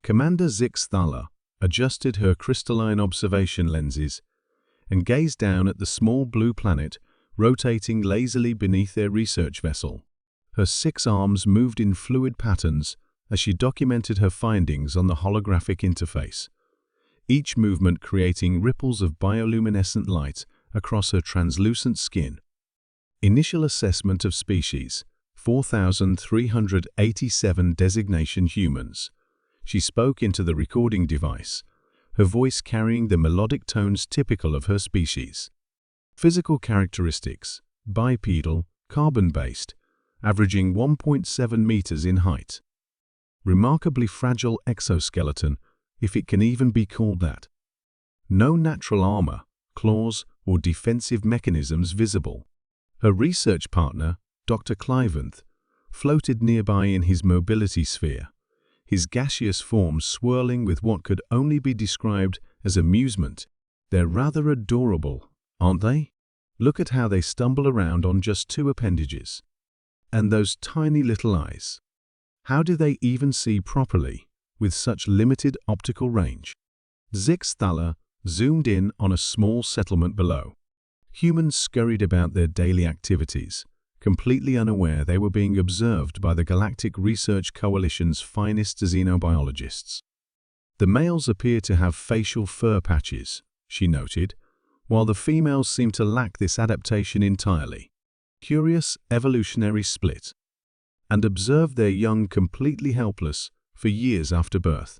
Commander Zixthala adjusted her crystalline observation lenses and gazed down at the small blue planet rotating lazily beneath their research vessel. Her 6 arms moved in fluid patterns as she documented her findings on the holographic interface, each movement creating ripples of bioluminescent light across her translucent skin. Initial assessment of species: 4,387 designation humans. She spoke into the recording device, her voice carrying the melodic tones typical of her species. Physical characteristics: bipedal, carbon-based, averaging 1.7 meters in height. Remarkably fragile exoskeleton, if it can even be called that. No natural armor, claws, or defensive mechanisms visible. Her research partner, Dr. Cliventh, floated nearby in his mobility sphere, his gaseous form swirling with what could only be described as amusement. They're rather adorable, aren't they? Look at how they stumble around on just 2 appendages. And those tiny little eyes. How do they even see properly, with such limited optical range? Zixthala zoomed in on a small settlement below. Humans scurried about their daily activities, completely unaware they were being observed by the Galactic Research Coalition's finest xenobiologists. The males appear to have facial fur patches, she noted, while the females seem to lack this adaptation entirely. Curious evolutionary split. And observe their young completely helpless for years after birth.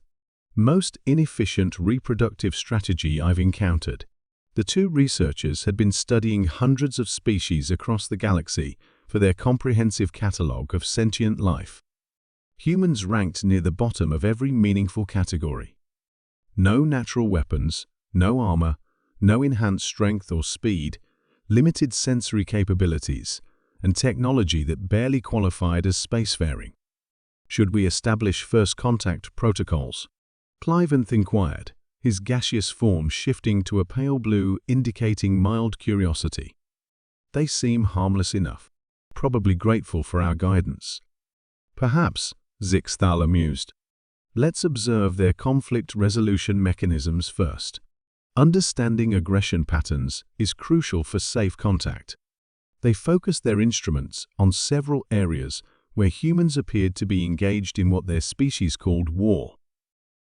Most inefficient reproductive strategy I've encountered. The 2 researchers had been studying hundreds of species across the galaxy for their comprehensive catalogue of sentient life. Humans ranked near the bottom of every meaningful category. No natural weapons, no armor, no enhanced strength or speed, limited sensory capabilities, and technology that barely qualified as spacefaring. Should we establish first contact protocols? Cliventh inquired, his gaseous form shifting to a pale blue indicating mild curiosity. They seem harmless enough, probably grateful for our guidance. Perhaps, Zixthala mused. Let's observe their conflict resolution mechanisms first. Understanding aggression patterns is crucial for safe contact. They focused their instruments on several areas where humans appeared to be engaged in what their species called war.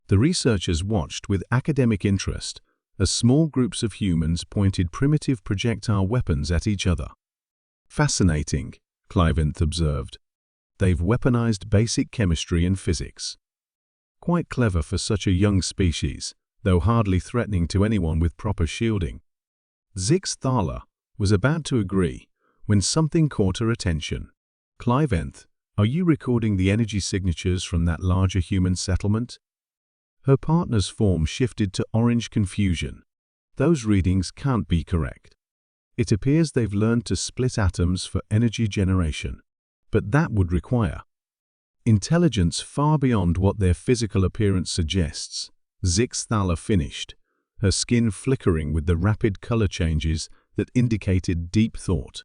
The researchers watched with academic interest as small groups of humans pointed primitive projectile weapons at each other. Fascinating, Cliventh observed. They've weaponized basic chemistry and physics. Quite clever for such a young species, though hardly threatening to anyone with proper shielding. Zixthala was about to agree when something caught her attention. Cliventh, are you recording the energy signatures from that larger human settlement? Her partner's form shifted to orange confusion. Those readings can't be correct. It appears they've learned to split atoms for energy generation, but that would require intelligence far beyond what their physical appearance suggests. Zixthala finished, her skin flickering with the rapid color changes that indicated deep thought.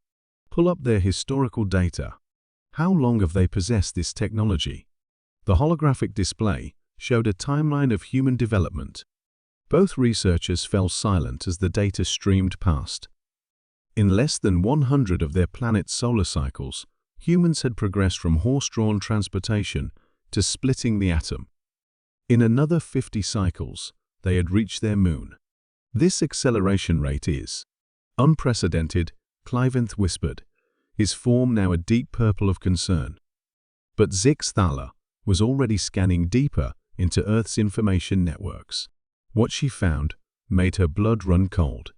Pull up their historical data. How long have they possessed this technology? The holographic display showed a timeline of human development. Both researchers fell silent as the data streamed past. In less than 100 of their planet's solar cycles, humans had progressed from horse-drawn transportation to splitting the atom. In another 50 cycles, they had reached their moon. This acceleration rate is unprecedented, Cliventh whispered, his form now a deep purple of concern. But Zixthala was already scanning deeper into Earth's information networks. What she found made her blood run cold.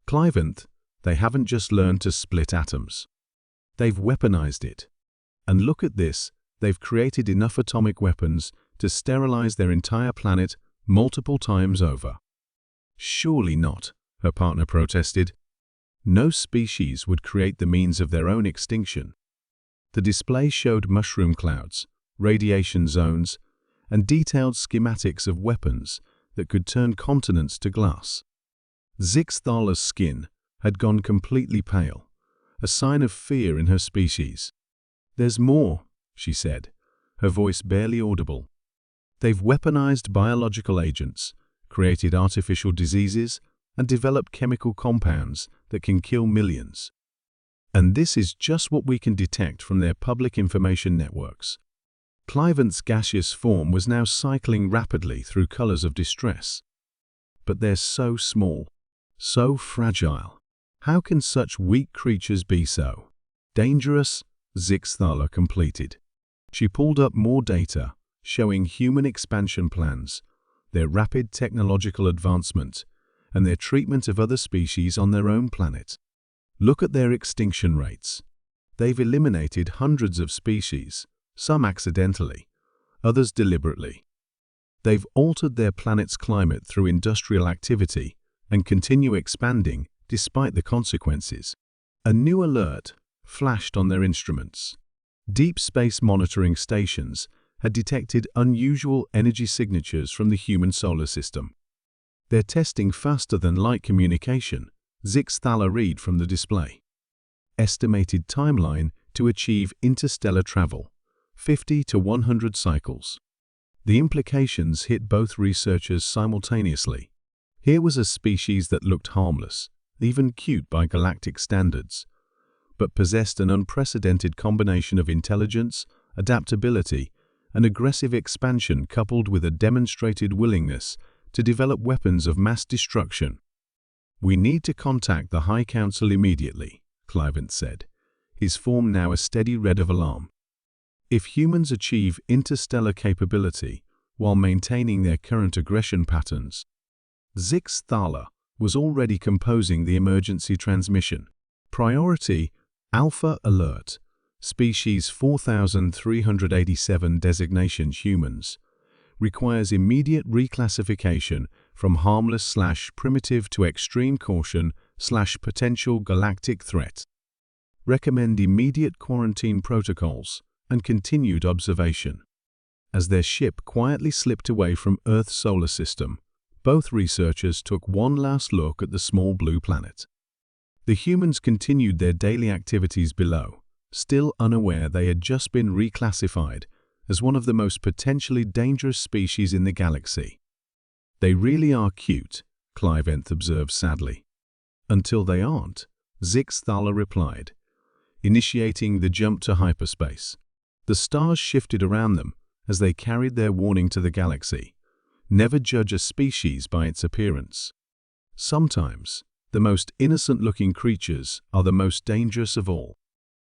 Cliventh, they haven't just learned to split atoms. They've weaponized it. And look at this, they've created enough atomic weapons to sterilize their entire planet multiple times over. Surely not, her partner protested. No species would create the means of their own extinction. The display showed mushroom clouds, radiation zones, and detailed schematics of weapons that could turn continents to glass. Zixthala's skin had gone completely pale, a sign of fear in her species. "There's more," she said, her voice barely audible. They've weaponized biological agents, created artificial diseases, and developed chemical compounds that can kill millions. And this is just what we can detect from their public information networks. Clivant's gaseous form was now cycling rapidly through colors of distress. But they're so small, so fragile. How can such weak creatures be so dangerous? Zixthala completed. She pulled up more data, showing human expansion plans, their rapid technological advancement, and their treatment of other species on their own planet. Look at their extinction rates. They've eliminated hundreds of species, some accidentally, others deliberately. They've altered their planet's climate through industrial activity and continue expanding despite the consequences. A new alert flashed on their instruments. Deep space monitoring stations had detected unusual energy signatures from the human solar system. They're testing faster than light communication, Zixthala read from the display. Estimated timeline to achieve interstellar travel, 50 to 100 cycles. The implications hit both researchers simultaneously. Here was a species that looked harmless, even cute by galactic standards, but possessed an unprecedented combination of intelligence, adaptability, and aggressive expansion coupled with a demonstrated willingness to develop weapons of mass destruction. "We need to contact the High Council immediately," Clivant said, his form now a steady red of alarm. If humans achieve interstellar capability while maintaining their current aggression patterns, Zixthala was already composing the emergency transmission. Priority Alpha Alert. Species 4387 designations humans. Requires immediate reclassification from harmless/primitive to extreme caution/potential galactic threat. Recommend immediate quarantine protocols and continued observation. As their ship quietly slipped away from Earth's solar system, both researchers took one last look at the small blue planet. The humans continued their daily activities below, still unaware they had just been reclassified as one of the most potentially dangerous species in the galaxy. "They really are cute," Clivant observed sadly. "Until they aren't," Zixthala replied, initiating the jump to hyperspace. The stars shifted around them as they carried their warning to the galaxy. Never judge a species by its appearance. Sometimes, the most innocent-looking creatures are the most dangerous of all.